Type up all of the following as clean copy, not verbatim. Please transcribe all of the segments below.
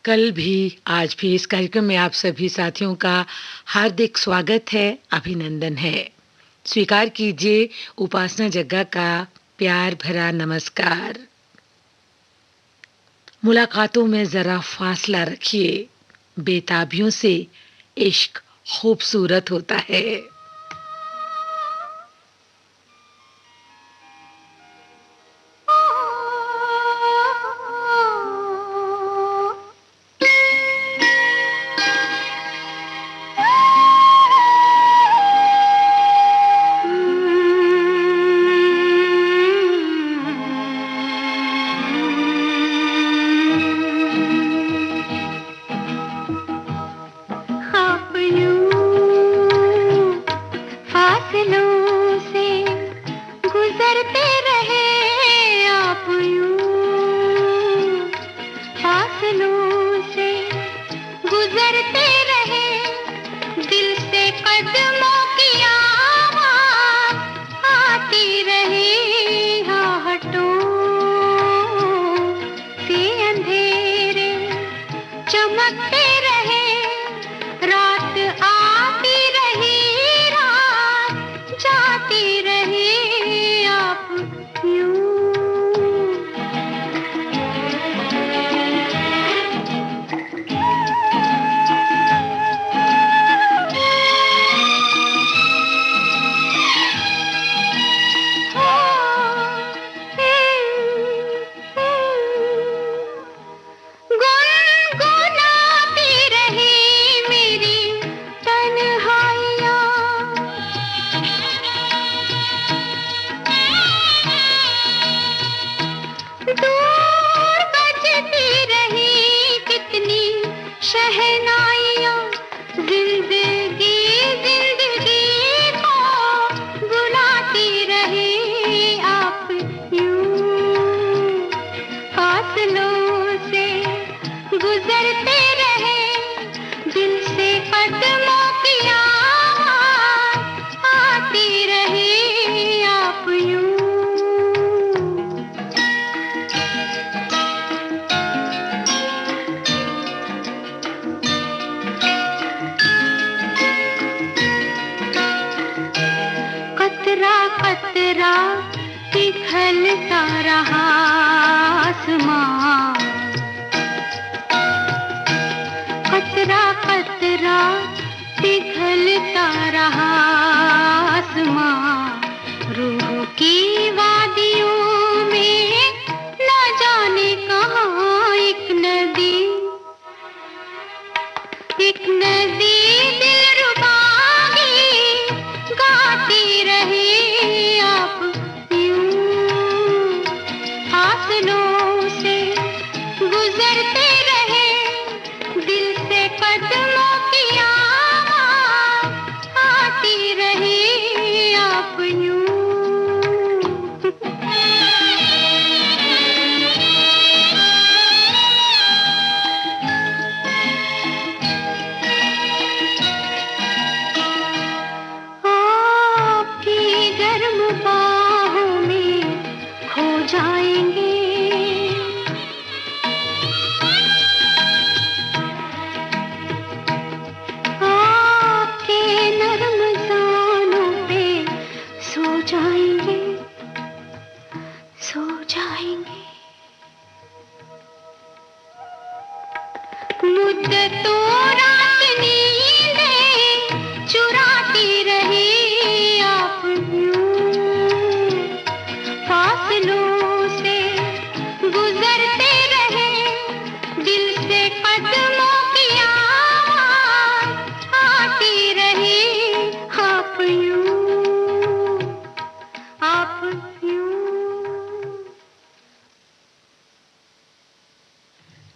कल भी आज भी इस कार्यक्रम में आप सभी साथियों का हार्दिक स्वागत है, अभिनंदन है। स्वीकार कीजिए उपासना जग्गा का प्यार भरा नमस्कार। मुलाकातों में जरा फासला रखिए, बेताबियों से इश्क खूबसूरत होता है।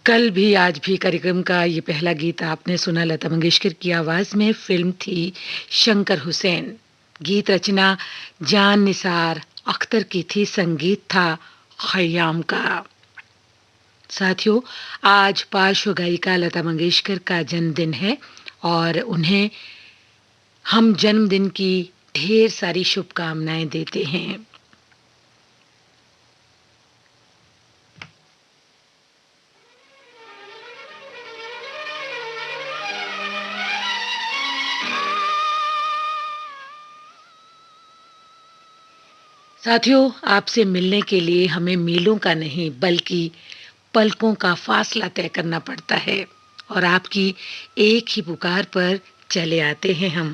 कल भी आज भी कार्यक्रम का ये पहला गीत आपने सुना लता मंगेशकर की आवाज में। फिल्म थी शंकर हुसैन। गीत रचना जान निसार अख्तर की थी, संगीत था खयाम का। साथियों, आज पार्श्व गायिका लता मंगेशकर का जन्मदिन है और उन्हें हम जन्मदिन की ढेर सारी शुभकामनाएं देते हैं। साथियों, आपसे मिलने के लिए हमें मीलों का नहीं बल्कि पलकों का फासला तय करना पड़ता है और आपकी एक ही पुकार पर चले आते हैं हम।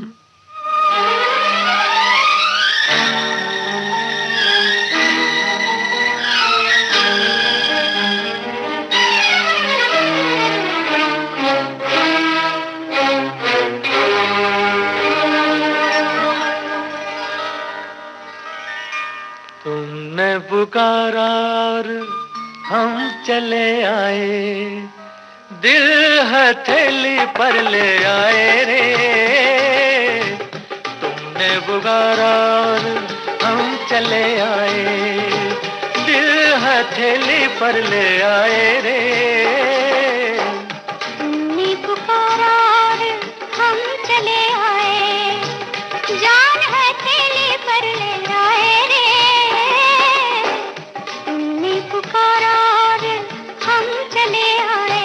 तुमने पुकारा और हम चले आए, दिल हथेली पर ले आए रे। तुमने पुकारा और हम चले आए, दिल हथेली पर ले आए रे। तुमने पुकारा और हम चले आए, जान हथेली पर ले आए रे। तुमने पुकारा और हम चले आए।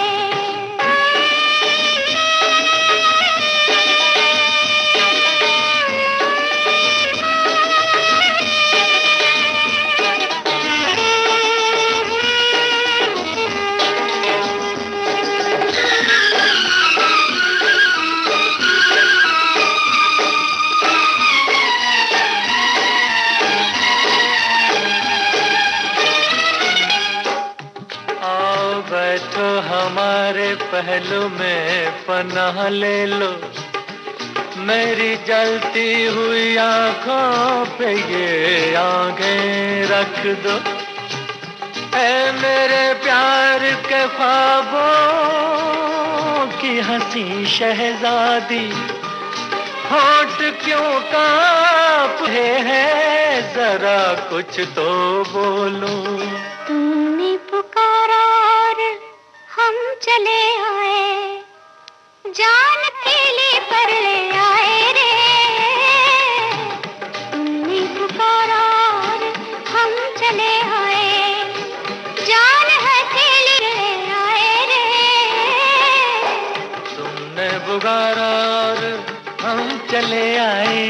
बैठो हमारे पहलू में पनाह ले लो, मेरी जलती हुई आंखों पे ये आंखें रख दो। ऐ मेरे प्यार के ख्वाबों की हंसी शहजादी, होठ क्यों कांप रहे हैं, जरा कुछ तो बोलो। तुमने पुकारा और हम चले आए, जान थैली पर ले आए रे। तुमने पुकारा और हम चले आए, जान हथेली ले आए रे। तुमने पुकारा और हम चले आए।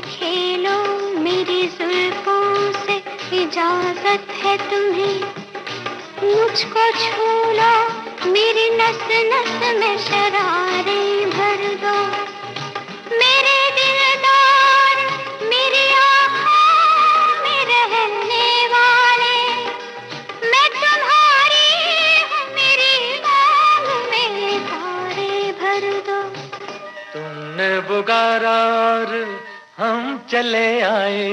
खेलो मेरी जुल्फों से, इजाजत है तुम्हें। मुझको छू लो, मेरी नस नस में शरारे भर दो। मेरे दिलदार, मेरी आँखों में रहने वाले, मैं तुम्हारी हूँ, मेरी मांग में तारे भर दो। तुमने पुकारा और हम चले आए,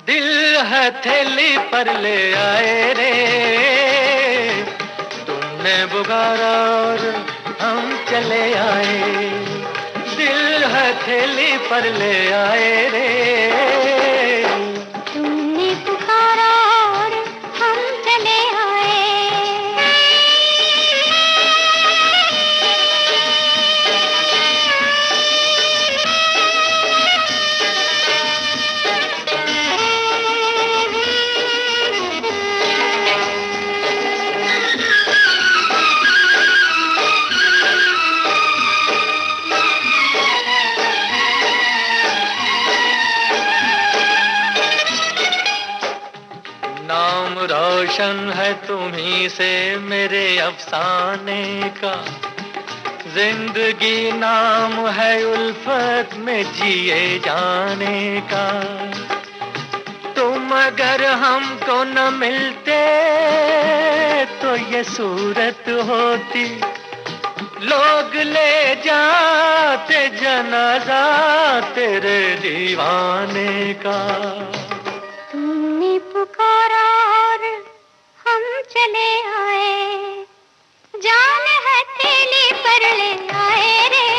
दिल हथेली पर ले आए रे। तुमने पुकारा और हम चले आए, दिल हथेली पर ले आए रे। तुमने पुकारा और हम चले आए। नाम रोशन है तुम्ही से मेरे अफसाने का, जिंदगी नाम है उल्फत में जिए जाने का। तुम अगर हमको न मिलते तो ये सूरत होती, लोग ले जाते जनाजा तेरे दीवाने का। तुमने पुकारा और हम चले आए, जान हथेली पर ले आए रे।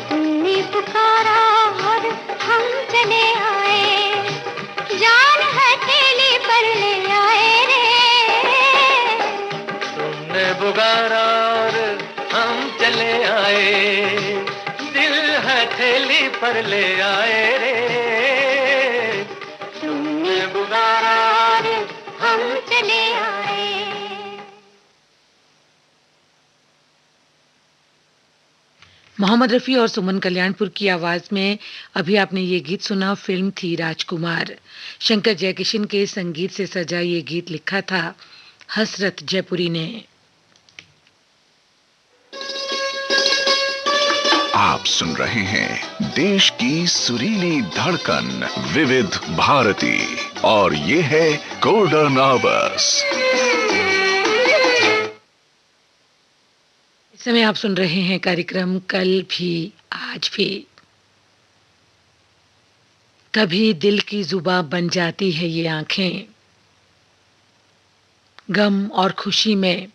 तुमने पुकारा और हम चले आए, जान हथेली पर ले आए रे। तुमने पुकारा और हम चले आए, पर ले आए रे, तुमने पुकारा रे हम चले आए। मोहम्मद रफ़ी और सुमन कल्याणपुर की आवाज में अभी आपने ये गीत सुना। फिल्म थी राजकुमार। शंकर जयकिशन के संगीत से सजा ये गीत लिखा था हसरत जयपुरी ने। आप सुन रहे हैं देश की सुरीली धड़कन विविध भारती और ये है गोल्डन आवर्स। इस समय आप सुन रहे हैं कार्यक्रम कल भी आज भी। कभी दिल की जुबां बन जाती है ये आंखें, गम और खुशी में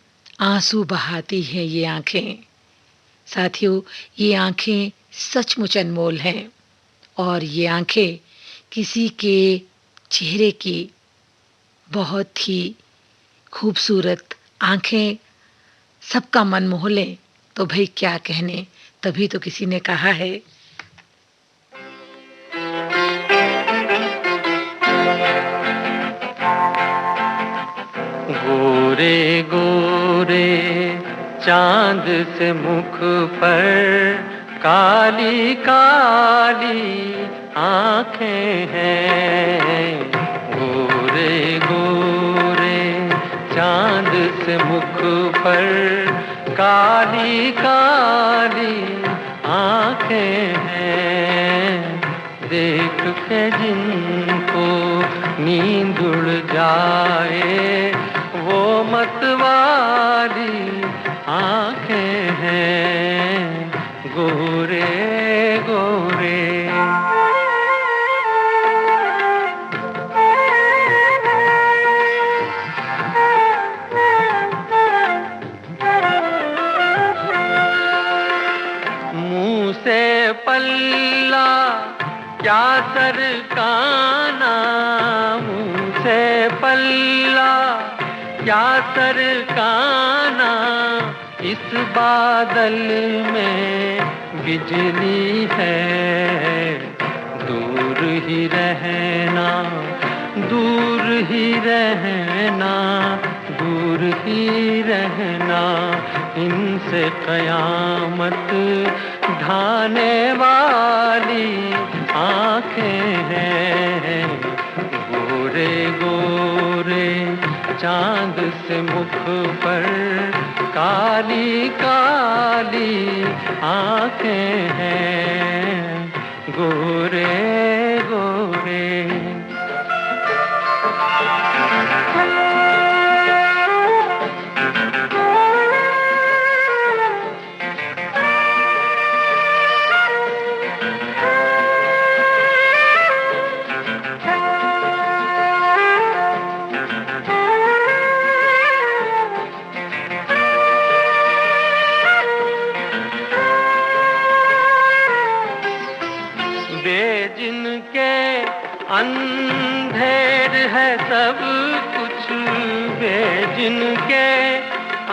आंसू बहाती है ये आंखें। साथियों, ये आंखें सचमुच अनमोल हैं और ये आंखें किसी के चेहरे की बहुत ही खूबसूरत आंखें सबका मन मोह लें तो भाई क्या कहने। तभी तो किसी ने कहा है, गोरे गोरे चांद से मुख पर काली काली आंखें हैं। गोरे गोरे चांद से मुख पर काली काली आंखें हैं। देख के जिनको नींद उड़ जाए वो मतवाली आंखें हैं। गोरे गोरे मुंह से पल्ला क्या सरकाना, मुंह से पल्ला क्या सरकाना। इस बादल में बिजली है, दूर ही रहना, दूर ही रहना, दूर ही रहना। इनसे कयामत ढाने वाली आंखें हैं। गोरे गोरे चांद से मुख पर काली काली आंखें हैं। गोरे गोरे अंधेर है सब कुछ, बेजिनके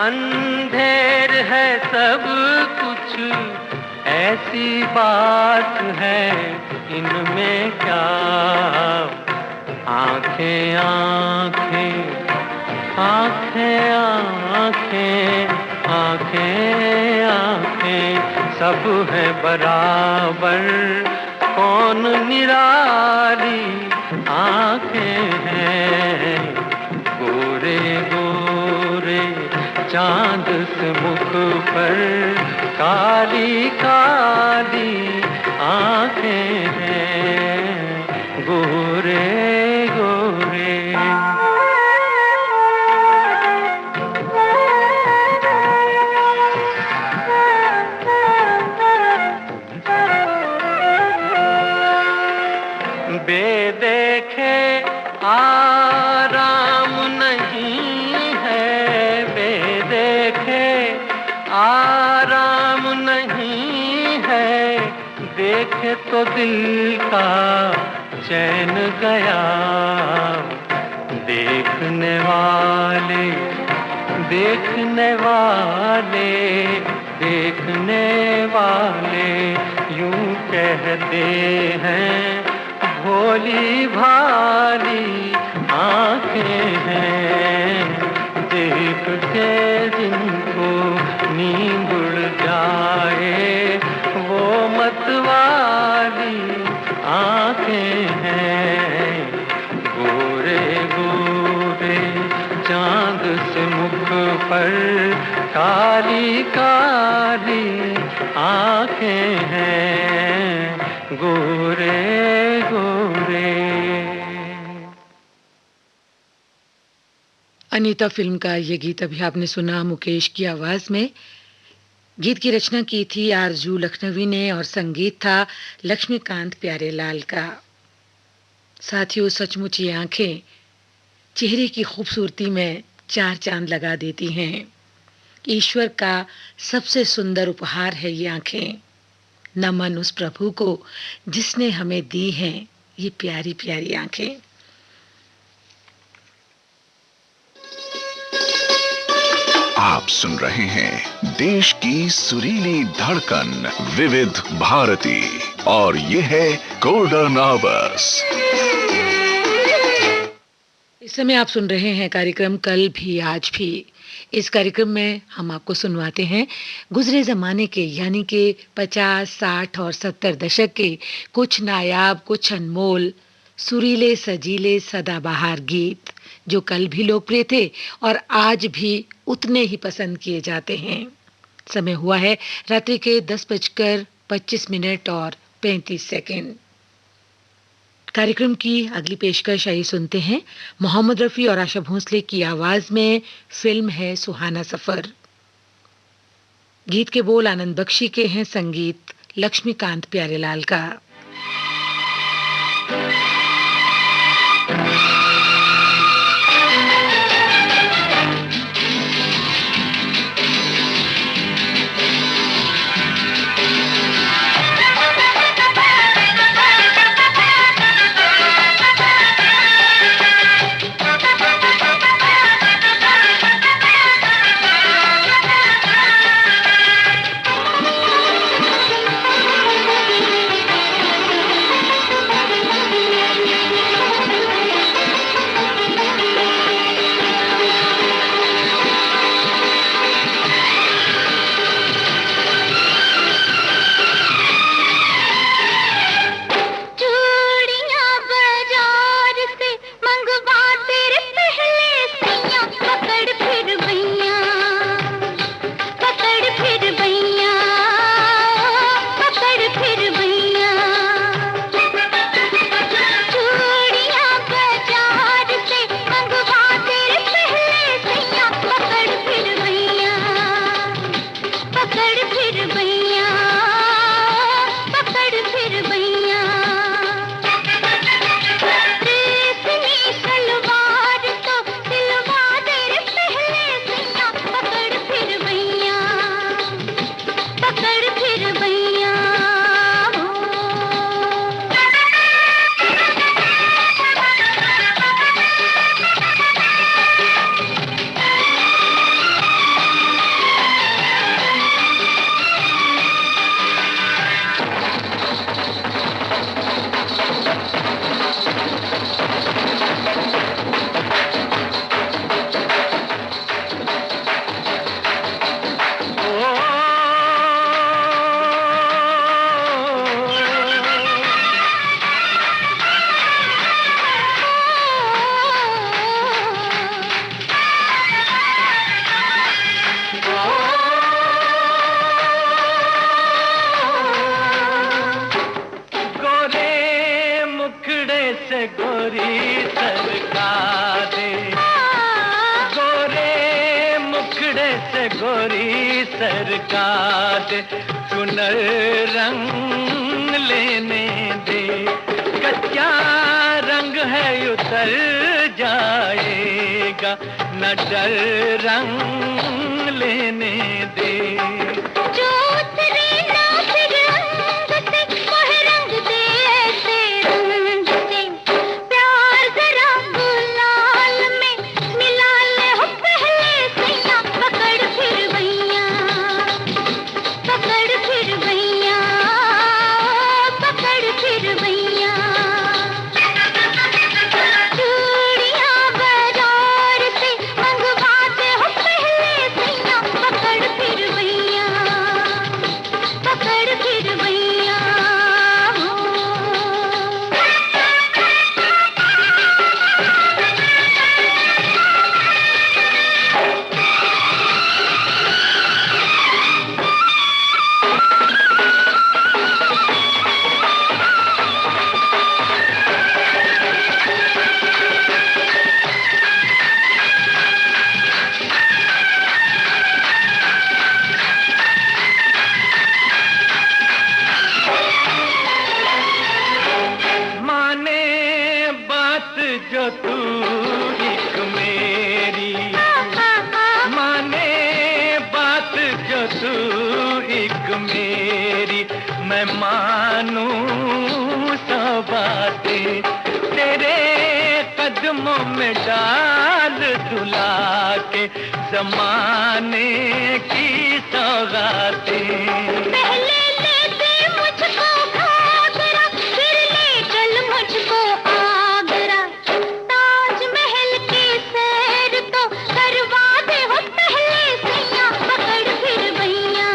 अंधेर है सब कुछ। ऐसी बात है इनमें क्या, आंखें आंखें आंखें आंखें आंखें आंखें सब है बराबर, कौन निराली आंखें हैं। गोरे गोरे चांद से मुख पर काली काली आंखें हैं। गोरे गोरे बेदेखे आराम नहीं है, बेदेखे आराम नहीं है। देखे तो दिल का चैन गया, देखने वाले देखने वाले देखने वाले यूं कहते हैं भोली भाली आंखें हैं, देख के जिनको नींद उड़ जाए वो मतवाली आंखें हैं। गोरे गोरे चांद से मुख पर काली काली आंखें हैं, गोरे गोरे। अनीता फिल्म का ये गीत अभी आपने सुना मुकेश की आवाज में। गीत की रचना की थी आरजू लखनवी ने और संगीत था लक्ष्मीकांत प्यारेलाल का। साथियों, सचमुच ये आंखें चेहरे की खूबसूरती में चार चांद लगा देती हैं। ईश्वर का सबसे सुंदर उपहार है ये आंखें। नमन उस प्रभु को जिसने हमें दी हैं ये प्यारी प्यारी आंखें। आप सुन रहे हैं देश की सुरीली धड़कन विविध भारती और ये है गोल्डन आवर्स। इस समय आप सुन रहे हैं कार्यक्रम कल भी आज भी। इस कार्यक्रम में हम आपको सुनवाते हैं गुजरे जमाने के यानी कि 50, 60 और 70 दशक के कुछ नायाब, कुछ अनमोल, सुरीले सजीले सदाबहार गीत जो कल भी लोकप्रिय थे और आज भी उतने ही पसंद किए जाते हैं। समय हुआ है रात्रि के 10:25 और 35 सेकंड। कार्यक्रम की अगली पेशकश आइए सुनते हैं मोहम्मद रफी और आशा भोसले की आवाज में। फिल्म है सुहाना सफर। गीत के बोल आनंद बख्शी के हैं, संगीत लक्ष्मीकांत प्यारेलाल का। गोरी सरकार चुनर रंग लेने दे, कच्चा रंग है उतर जाएगा, न डर रंग लेने दे। जो उतरे ना फिर रंग से, वह रंग दे ऐसे रंग से, प्यार जरा गुलाल में मिला ले हो पहले सैया, पकड़ फिर भैया, पकड़ फिर भैया, बातें, तेरे कदमों में डाल दुला के जमाने की सौगातें। पहले ले दे मुझको घाघरा, फिर ले चल मुझको आगरा, ताजमहल की सैर तो करवा दे हो पहले सैया, पकड़ फिर भैया,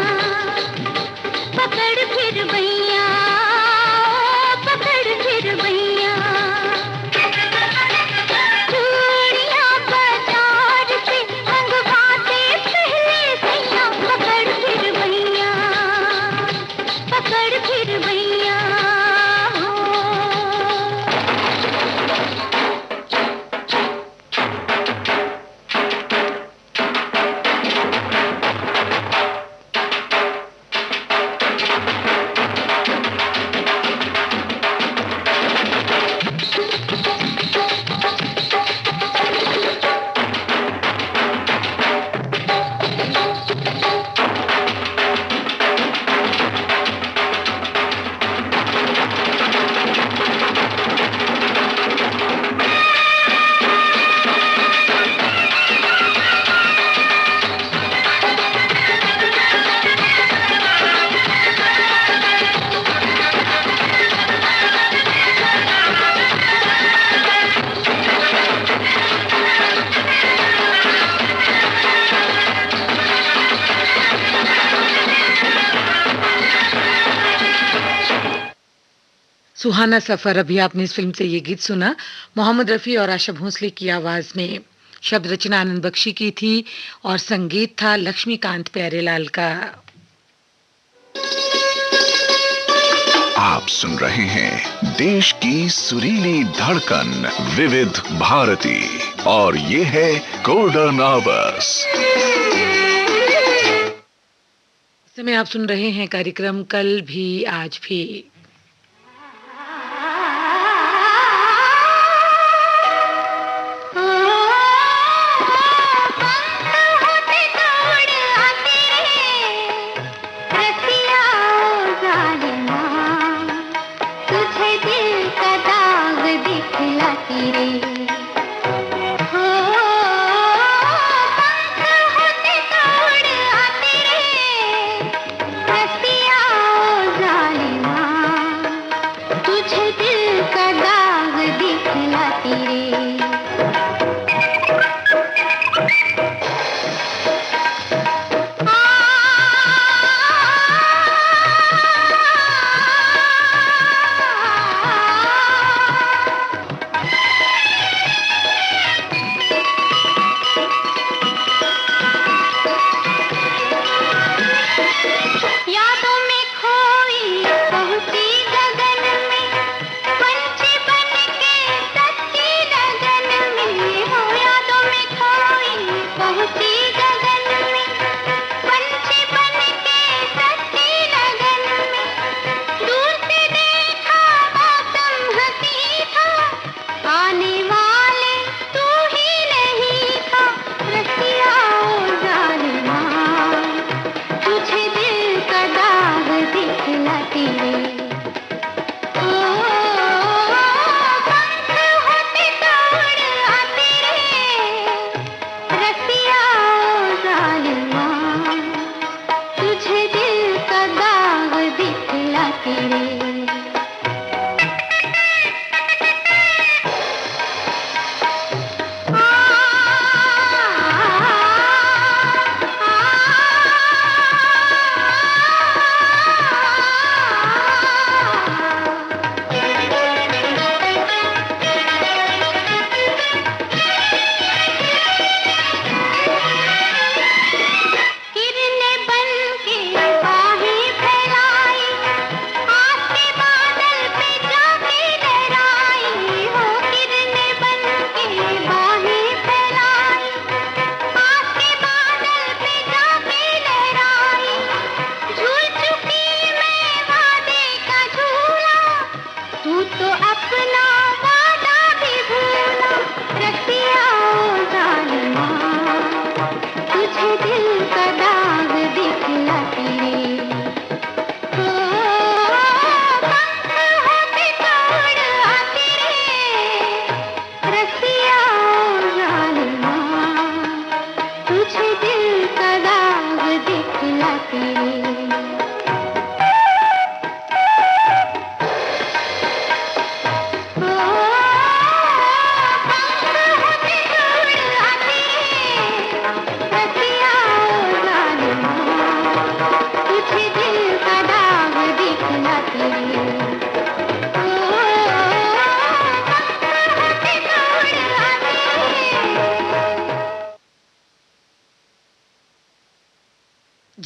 पकड़ फिर भैया, पकड़ फिर भैया। चूड़ियां बाजार से मंगवा दे पहले सैया, पकड़ फिर भैया, पकड़ फिर भैया। सुहाना सफर। अभी आपने इस फिल्म से ये गीत सुना, मोहम्मद रफी और आशा भोसले की आवाज में। शब्द रचना आनंद बख्शी की थी और संगीत था लक्ष्मीकांत प्यारेलाल का। आप सुन रहे हैं देश की सुरीली धड़कन विविध भारती और ये है गोल्डन आवर्स। इस समय आप सुन रहे हैं कार्यक्रम कल भी आज भी। रसिया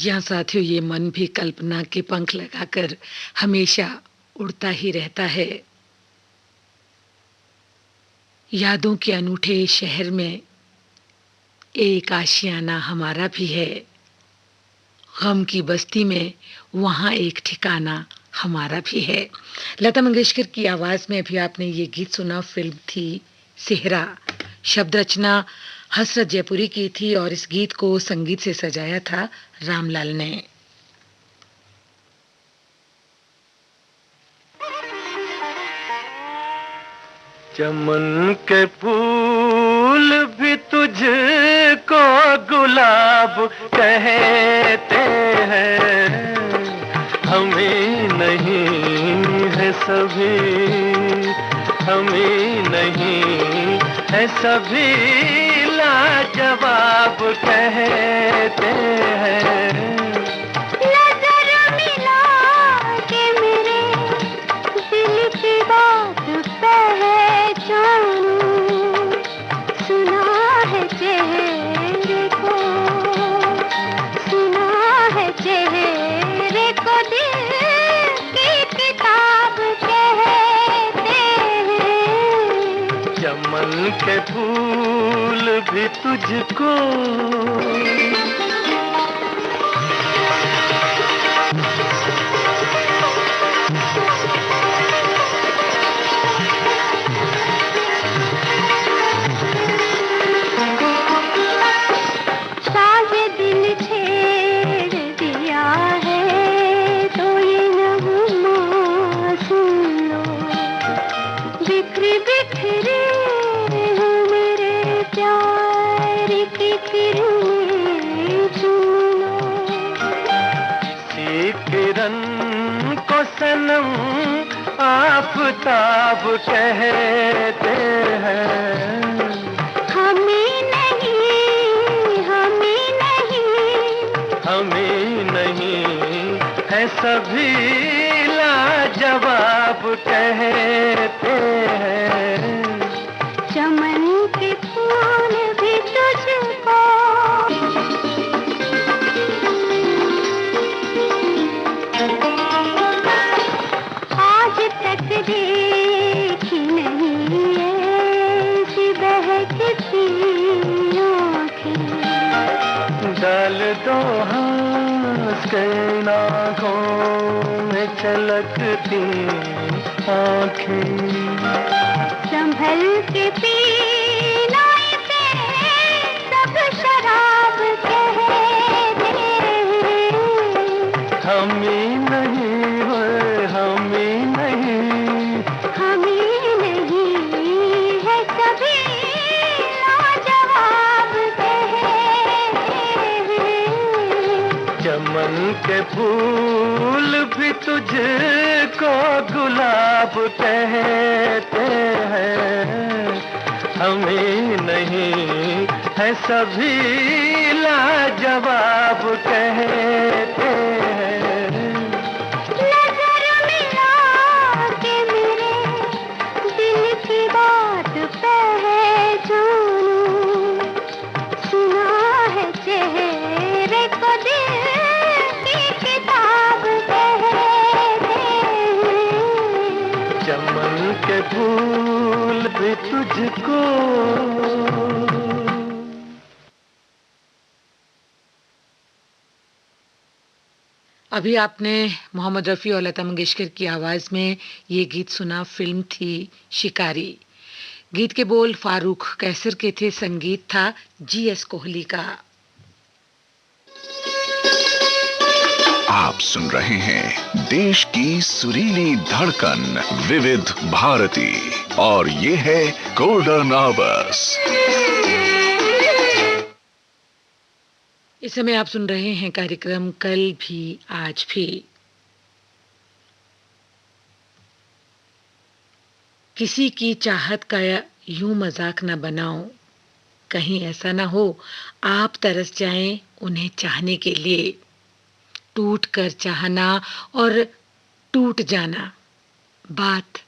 जी हाँ साथियों, ये मन भी कल्पना के पंख लगाकर हमेशा उड़ता ही रहता है। यादों के अनूठे शहर में एक आशियाना हमारा भी है। गम की बस्ती में वहाँ एक ठिकाना हमारा भी है। लता मंगेशकर की आवाज में अभी आपने ये गीत सुना। फिल्म थी सेहरा। शब्द रचना हसरत जयपुरी की थी और इस गीत को संगीत से सजाया था रामलाल ने। चमन के फूल भी तुझको गुलाब कहते हैं, हमें नहीं है सभी, हमें नहीं है सभी लाजवाब कहते हैं। नजर मिला के मेरे दिल की बात पहचानूं, सुना है चेहरे को, सुना है चेहरे को दिल की किताब कहते हैं। चमन के फूल भी तुझको साजे दिल छेड़ दिया है तो ये नगमा सुन लो, बिखरी बिखरी है मेरे प्यार की किरणें चुन लो। सी किरण को सनम आफताब कहते हैं। हमें नहीं, हमें नहीं, हमें नहीं है सभी लाजवाब कहते हैं। चमन के फूल भी तुझको आज तक देखी नहीं ऐसी बहकती आँखें। डाल दो हंस के आँखों में छलकती आँखें। संभल के पीना इसे सब शराब कहते हैं। हमें नहीं है, हमें नहीं, हमें नहीं है सभी लाजवाब कहते हैं। चमन के फूल भी तुझको गुलाब कहते हैं। हमें नहीं है सभी लाजवाब कहते हैं। नजर मिला के मेरे दिल की बात पहचानूं, सुना है चेहरे को दिल की किताब कहते हैं। चमन के फूल भी तुझको अभी आपने मोहम्मद रफ़ी और लता मंगेशकर की आवाज में ये गीत सुना। फिल्म थी शिकारी। गीत के बोल फारूक कैसर के थे, संगीत था जीएस कोहली का। आप सुन रहे हैं देश की सुरीली धड़कन विविध भारती और ये है गोल्डन आवर्स। इस समय आप सुन रहे हैं कार्यक्रम कल भी आज भी। किसी की चाहत का यूं मजाक न बनाओ, कहीं ऐसा ना हो आप तरस जाएं उन्हें चाहने के लिए। टूट कर चाहना और टूट जाना बात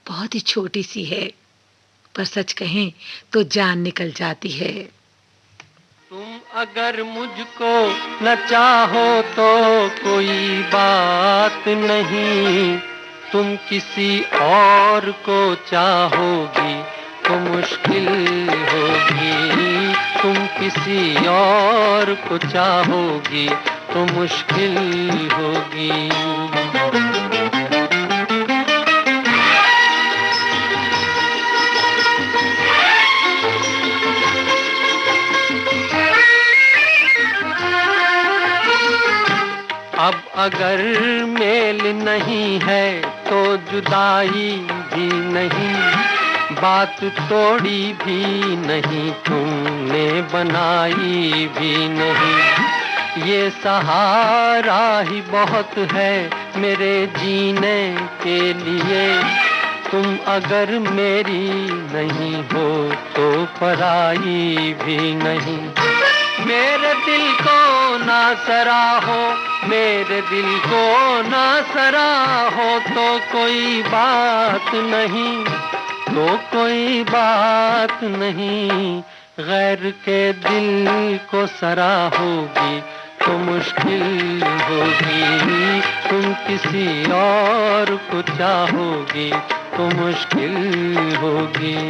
बहुत ही छोटी सी है, पर सच कहें तो जान निकल जाती है। तुम अगर मुझको न चाहो तो कोई बात नहीं, तुम किसी और को चाहोगी तो मुश्किल होगी, तुम किसी और को चाहोगी तो मुश्किल होगी। अब अगर मेल नहीं है तो जुदाई भी नहीं, बात तोड़ी भी नहीं, तुमने बनाई भी नहीं। ये सहारा ही बहुत है मेरे जीने के लिए, तुम अगर मेरी नहीं हो तो पराई भी नहीं। मेरे दिल को ना सराहो, मेरे दिल को ना सराहो तो कोई बात नहीं, तो कोई बात नहीं। गैर के दिल को सराहोगी तो मुश्किल होगी, तुम किसी और को चाहोगी तो मुश्किल होगी।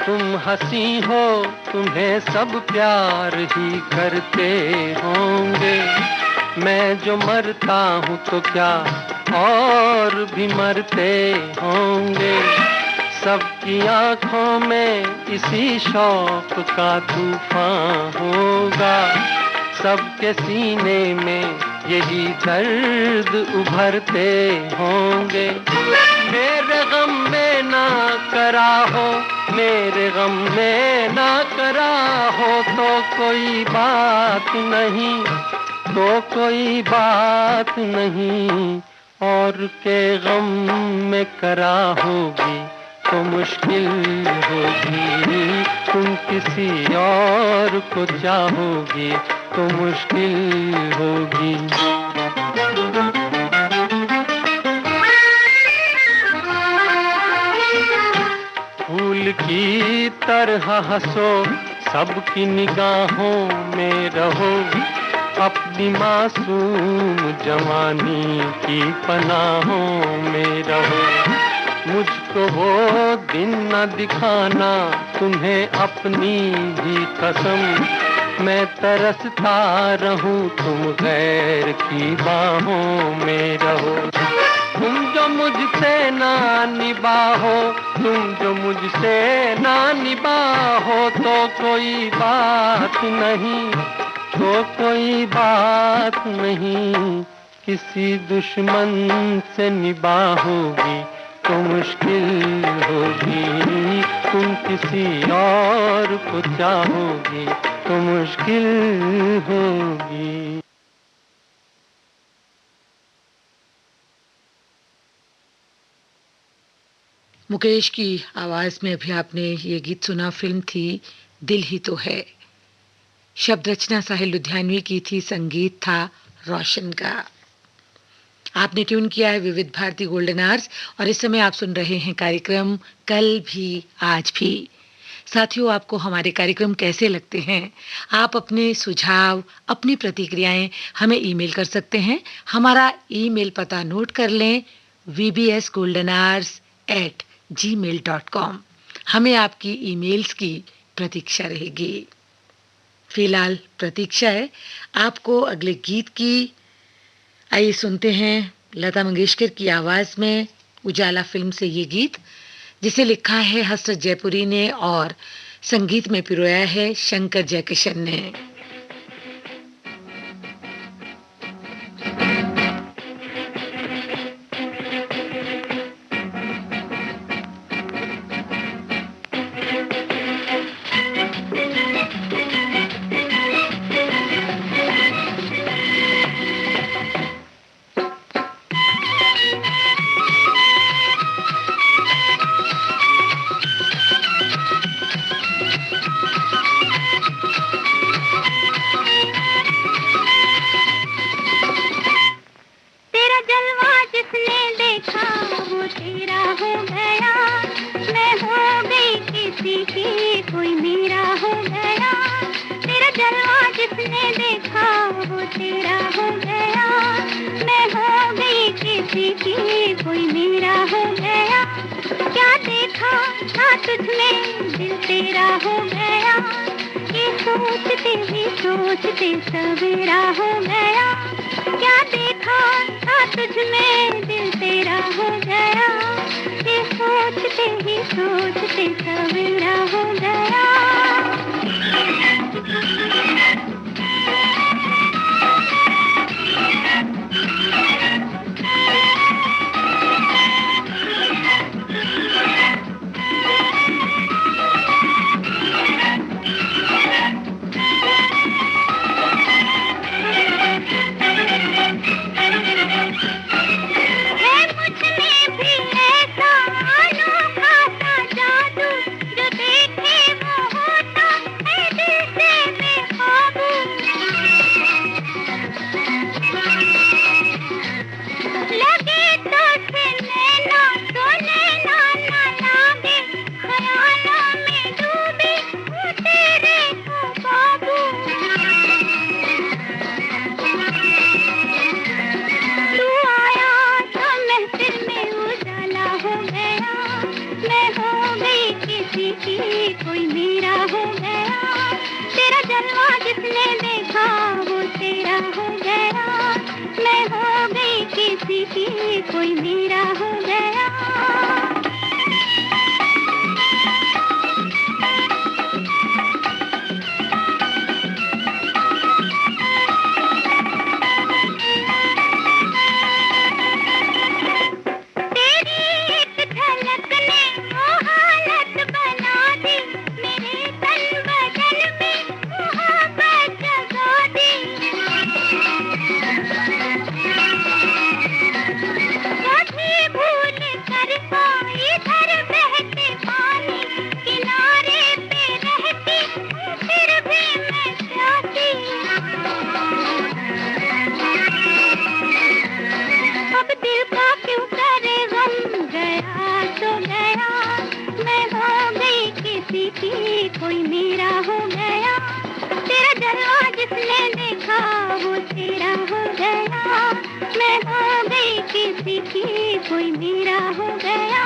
तुम हंसी हो, तुम्हें सब प्यार ही करते होंगे, मैं जो मरता हूँ तो क्या और भी मरते होंगे। सबकी आंखों में इसी शौक का तूफान होगा, सबके सीने में यही दर्द उभरते होंगे। मेरे गम में ना करा हो, मेरे गम में ना करा हो तो कोई बात नहीं, तो कोई बात नहीं। और के गम में करा होगी तो मुश्किल होगी, तुम किसी और को चाहोगी तो मुश्किल होगी। फूल की तरह हंसो, सबकी निगाहों में रहो, अपनी मासूम जवानी की पनाहों में रहो। मुझको वो दिन न दिखाना तुम्हें अपनी ही कसम, मैं तरसता रहूं तुम गैर की बाहों में रहो। तुम जो मुझसे ना निभाहो, तुम जो मुझसे ना निभाहो तो कोई बात नहीं, तो कोई बात नहीं। किसी दुश्मन से निभाओगी तो मुश्किल होगी, तुम किसी और को चाहोगी तो मुश्किल होगी। मुकेश की आवाज में अभी आपने ये गीत सुना, फिल्म थी दिल ही तो है। शब्द रचना साहिल लुधियानवी की थी, संगीत था रोशन का। आपने ट्यून किया है विविध भारती गोल्डन आवर्स और इस समय आप सुन रहे हैं कार्यक्रम कल भी आज भी। साथियों, आपको हमारे कार्यक्रम कैसे लगते हैं? आप अपने सुझाव, अपनी प्रतिक्रियाएं हमें ईमेल कर सकते हैं। हमारा ईमेल पता नोट कर लें, vbsgoldenhours@gmail.com। हमें आपकी ईमेल्स की प्रतीक्षा रहेगी। फिलहाल प्रतीक्षा है आपको अगले गीत की। आइए सुनते हैं लता मंगेशकर की आवाज में उजाला फिल्म से ये गीत, जिसे लिखा है हसरत जयपुरी ने और संगीत में पिरोया है शंकर जयकिशन ने। हो गया, मैं हो गई किसी की, कोई मेरा हो गया। क्या देखा था तुझमें दिल तेरा हो गया, ये सोचते ही सोचते सवेरा हो गया। क्या देखा था तुझमें दिल तेरा हो गया, ये सोचते ही सोचते सवेरा हो गया। कोई मेरा हो गया, तेरा जलवा जिसने देखा वो तेरा हो गया, मैं हो गई किसी की, कोई मेरा हो गया। कोई मेरा हो गया, तेरा जलवा जिसने देखा वो तेरा हो गया, मैं हो गई किसी की, कोई मेरा हो गया।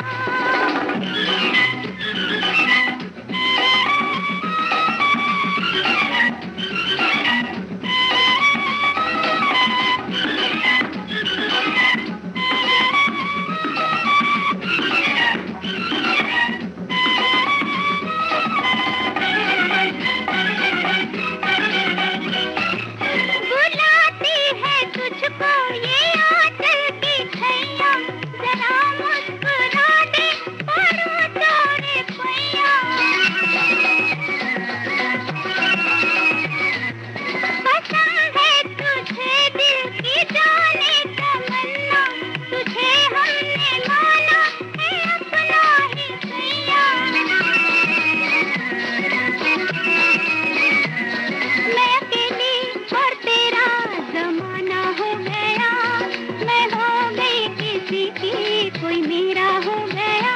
कोई मेरा हो गया,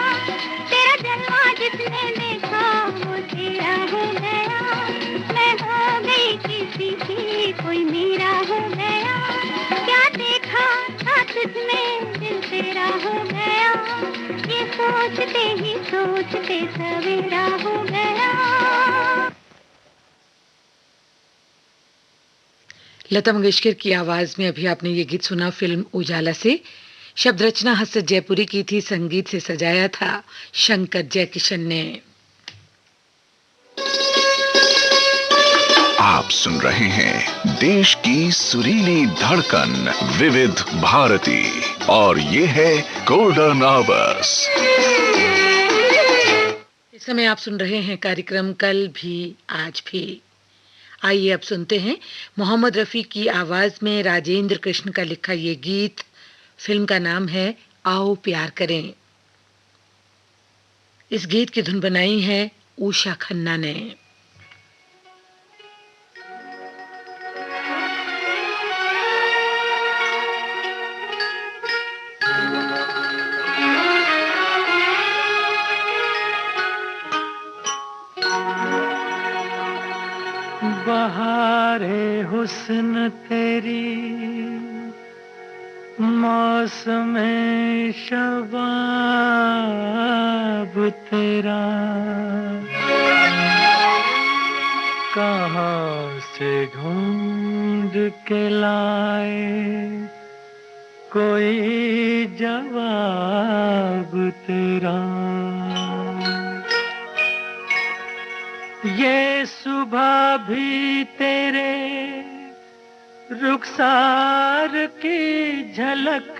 तेरा जलवा जिसने देखा वो तेरा हो गया, मैं हो गई किसी की, कोई मेरा हो गया। क्या देखा था तुझमें दिल तेरा हो गया, ये सोचते ही सोचते सवेरा हो गया। लता मंगेशकर की आवाज में अभी आपने ये गीत सुना फिल्म उजाला से। शब्द रचना हसरत जयपुरी की थी, संगीत से सजाया था शंकर जयकिशन ने। आप सुन रहे हैं देश की सुरीली धड़कन विविध भारती और ये है गोल्डन आवर्स। इस समय आप सुन रहे हैं कार्यक्रम कल भी आज भी। आइए अब सुनते हैं मोहम्मद रफी की आवाज में राजेंद्र कृष्ण का लिखा ये गीत। फिल्म का नाम है आओ प्यार करें। इस गीत की धुन बनाई है उषा खन्ना ने। बहारे हुस्न तेरी मौसम शबाब तेरा कहाँ से ढूंढ के लाए कोई जवाब तेरा। ये सुबह भी तेरे रुखसार की झलक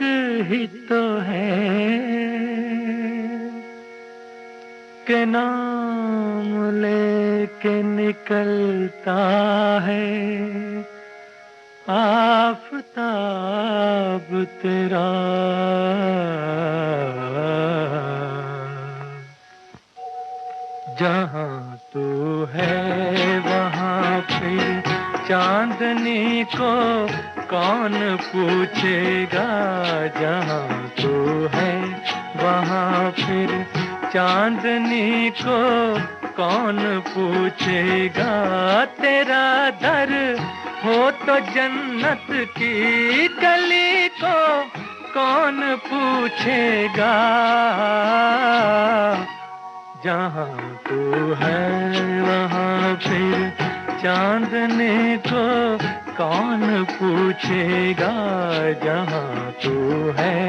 ही तो है कि नाम लेके निकलता है आफताब तेरा। जहाँ तू है वहाँ फिर चांदनी को कौन पूछेगा। जहाँ तू है वहाँ फिर चांदनी को कौन पूछेगा। तेरा दर हो तो जन्नत की गली को कौन पूछेगा। जहाँ तू है वहाँ फिर चांदनी को कौन पूछेगा। जहाँ तू है।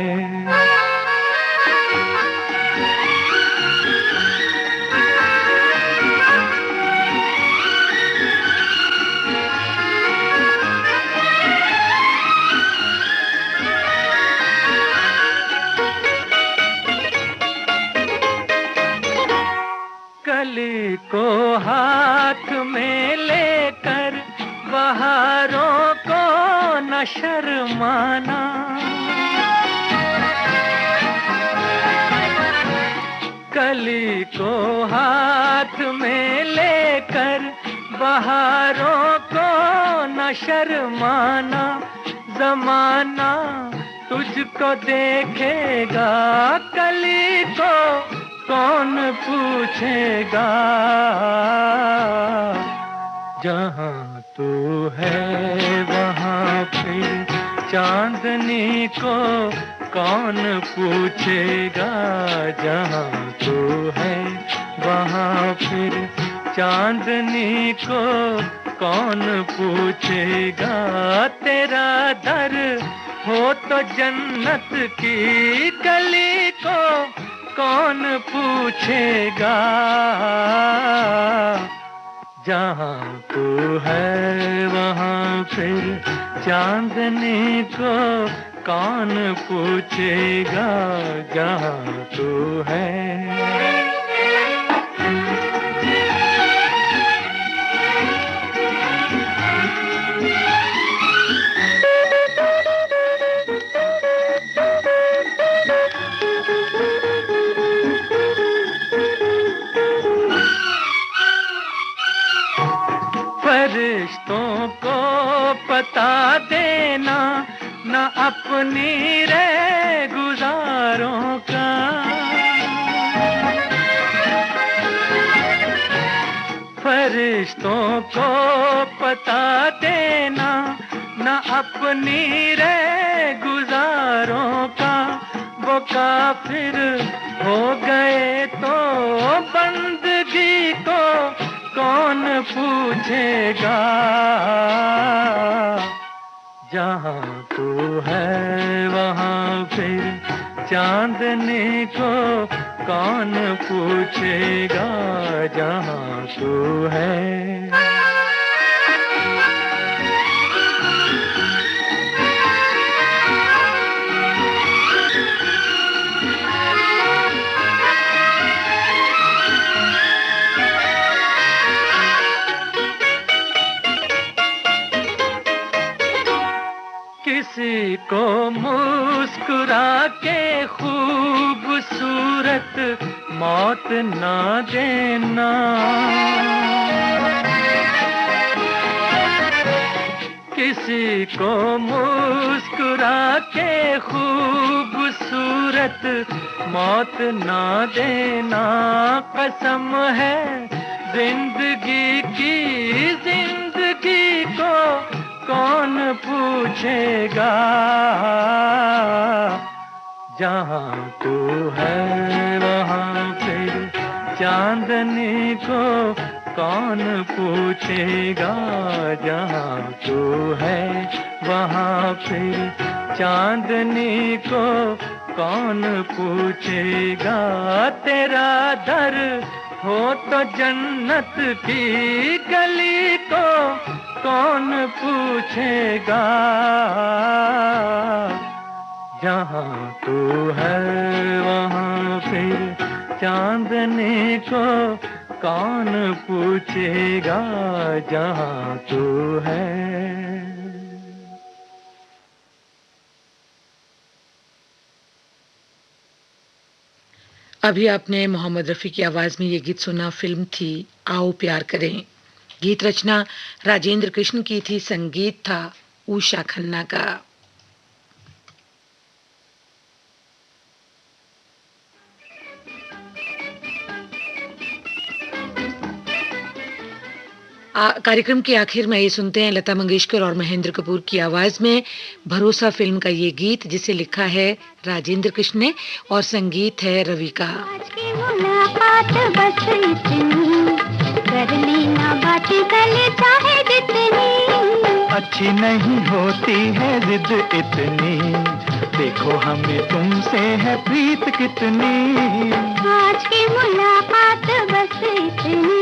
कली को हाथ में लेकर बहारों को न शर्माना। कली को हाथ में लेकर बहारों को न शर्माना। जमाना तुझको देखेगा कली को कौन पूछेगा। जहाँ तू है वहाँ फिर चांदनी को कौन पूछेगा। जहाँ तू है वहाँ फिर चांदनी को कौन पूछेगा। तेरा दर हो तो जन्नत की गली को कौन पूछेगा। जहाँ तू है वहाँ फिर चांदनी को कौन पूछेगा। जहाँ तू है। फरिश्तों को पता देना न अपनी रे गुजारों का। फरिश्तों को पता देना न अपनी रे गुजारों का। वो काफिर हो गए तो बंदगी को कौन पूछेगा। जहाँ तू है वहाँ फिर चांदनी को कौन पूछेगा। जहाँ तू है। किसी को मुस्कुरा के खूबसूरत मौत ना देना। किसी को मुस्कुरा के खूबसूरत मौत ना देना। कसम है जिंदगी की जिंदगी को कौन पूछेगा। जहाँ तू है वहाँ फिर चांदनी को कौन पूछेगा, जहाँ तू है वहाँ फिर चांदनी को कौन पूछेगा। तेरा दर हो तो जन्नत की गली को कौन पूछेगा, जहाँ तू है वहाँ फिर चांदनी को कौन पूछेगा, जहाँ तू है। अभी आपने मोहम्मद रफ़ी की आवाज में ये गीत सुना। फिल्म थी आओ प्यार करें। गीत रचना राजेंद्र कृष्ण की थी, संगीत था उषा खन्ना का। कार्यक्रम के आखिर में ये सुनते हैं लता मंगेशकर और महेंद्र कपूर की आवाज में भरोसा फिल्म का ये गीत, जिसे लिखा है राजेंद्र कृष्ण ने और संगीत है रवि का। आज की मुलाकात बस इतनी, कर लेना बातें कल चाहे जितनी, अच्छी नहीं होती है जिद इतनी, देखो हमें तुमसे है प्रीत कितनी। आज की मुलाकात बस इतनी।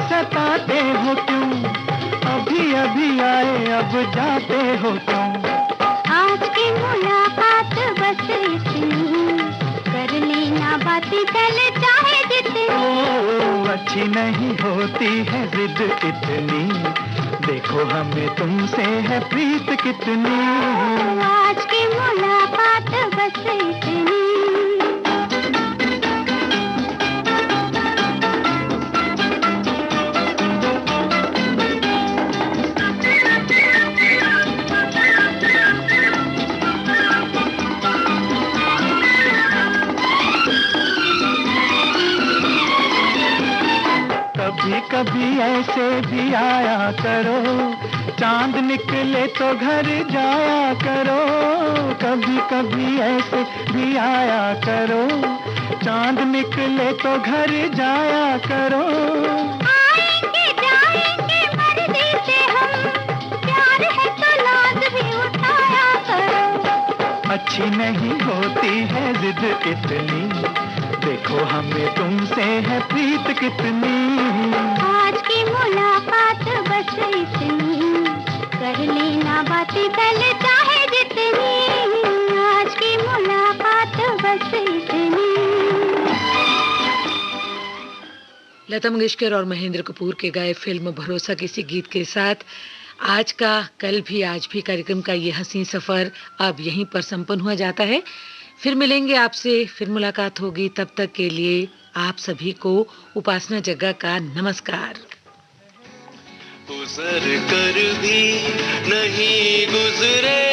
सताते हो क्यों, अभी अभी आए अब जाते हो क्यों। आज की मुलाकात बस इतनी, कर लेना बातें कल चाहे जितनी। ओ अच्छी नहीं होती है जिद इतनी, देखो हमें तुमसे है प्रीत कितनी। आज की मुलाकात बस इतनी। कभी कभी ऐसे भी आया करो, चांद निकले तो घर जाया करो। कभी कभी ऐसे भी आया करो, चांद निकले तो घर जाया करो। आएंगे जाएंगे मर्जी से हम, प्यार है तो लाज भी उठाया करो। अच्छी नहीं होती है जिद इतनी, देखो हमें तुमसे है प्रीत कितनी। आज की मुलाकात बस इतनी, कर लेना बातें कल चाहे जितनी। आज की मुलाकात बस इतनी। लता मंगेशकर और महेंद्र कपूर के गाए फिल्म भरोसा किसी गीत के साथ आज का कल भी आज भी कार्यक्रम का ये हंसी सफर अब यहीं पर संपन्न हुआ जाता है। फिर मिलेंगे आपसे, फिर मुलाकात होगी। तब तक के लिए आप सभी को उपासना जग्गा का नमस्कार। गुजर कर भी नहीं गुजरे